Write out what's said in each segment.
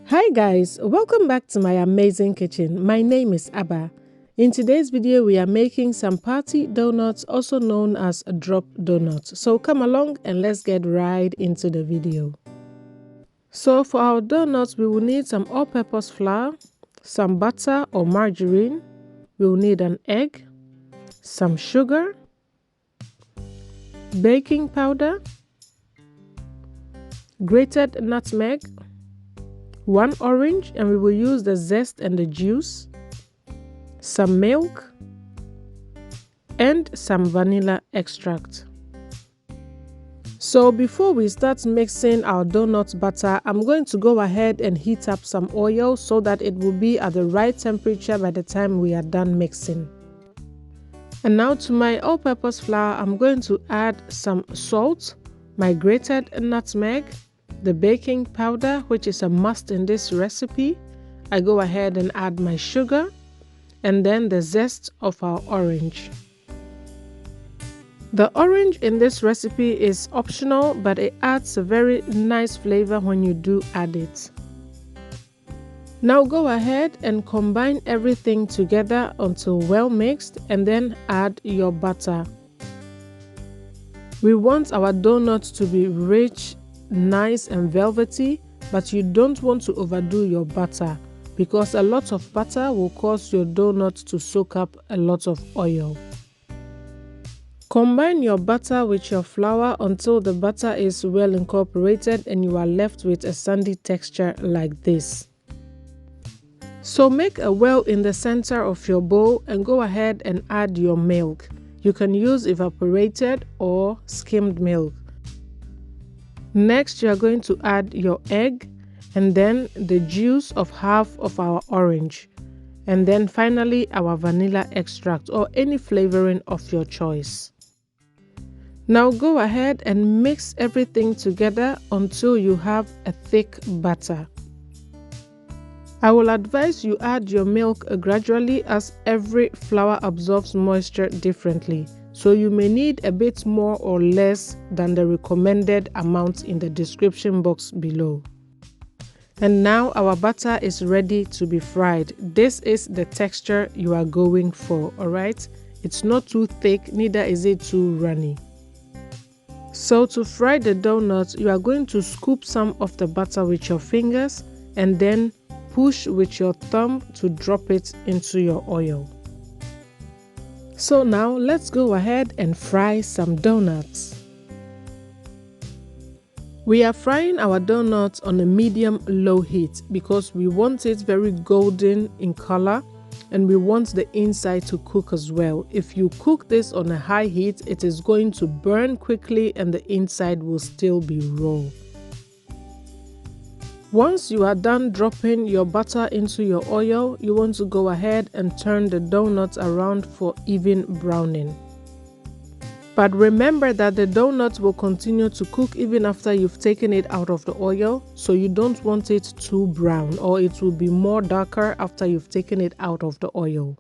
Hi guys, welcome back to my amazing kitchen. My name is Abba. In today's video, we are making some party donuts, also known as drop donuts. So come along and let's get right into the video. So for our donuts, we will need some all-purpose flour, some butter or margarine. We will need an egg, some sugar, baking powder, grated nutmeg, 1 orange, and we will use the zest and the juice, some milk, and some vanilla extract. So before we start mixing our donut batter, I'm going to go ahead and heat up some oil so that it will be at the right temperature by the time we are done mixing. And now to my all-purpose flour, I'm going to add some salt, my grated nutmeg, the baking powder, which is a must in this recipe. I go ahead and add my sugar and then the zest of our orange. The orange in this recipe is optional, but it adds a very nice flavor when you do add it. Now go ahead and combine everything together until well mixed and then add your butter. We want our donuts to be rich, nice and velvety, but you don't want to overdo your butter because a lot of butter will cause your donuts to soak up a lot of oil. Combine your butter with your flour until the butter is well incorporated and you are left with a sandy texture like this. So make a well in the center of your bowl and go ahead and add your milk. You can use evaporated or skimmed milk. Next, you are going to add your egg and then the juice of half of our orange. And then finally our vanilla extract or any flavoring of your choice. Now go ahead and mix everything together until you have a thick batter. I will advise you add your milk gradually as every flour absorbs moisture differently. So you may need a bit more or less than the recommended amount in the description box below. And now our butter is ready to be fried. This is the texture you are going for, alright? It's not too thick, neither is it too runny. So to fry the donuts, you are going to scoop some of the butter with your fingers and then push with your thumb to drop it into your oil. So now let's go ahead and fry some donuts. We are frying our donuts on a medium-low heat because we want it very golden in color and we want the inside to cook as well. If you cook this on a high heat, it is going to burn quickly and the inside will still be raw. Once you are done dropping your butter into your oil, you want to go ahead and turn the donuts around for even browning. But remember that the donuts will continue to cook even after you've taken it out of the oil, so you don't want it too brown or it will be more darker after you've taken it out of the oil.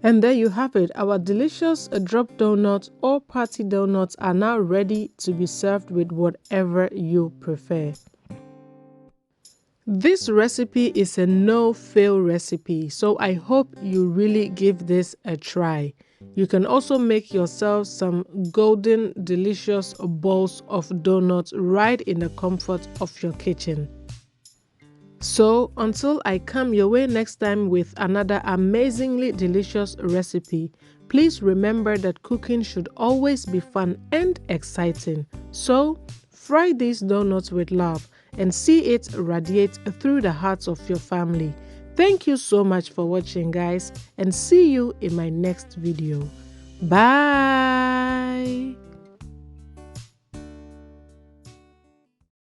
And there you have it, our delicious drop donuts or party donuts are now ready to be served with whatever you prefer. This recipe is a no-fail recipe, so I hope you really give this a try. You can also make yourself some golden, delicious balls of donuts right in the comfort of your kitchen. So until I come your way next time with another amazingly delicious recipe, please remember that cooking should always be fun and exciting. So fry these donuts with love and see it radiate through the hearts of your family. Thank you so much for watching, guys, and see you in my next video. Bye!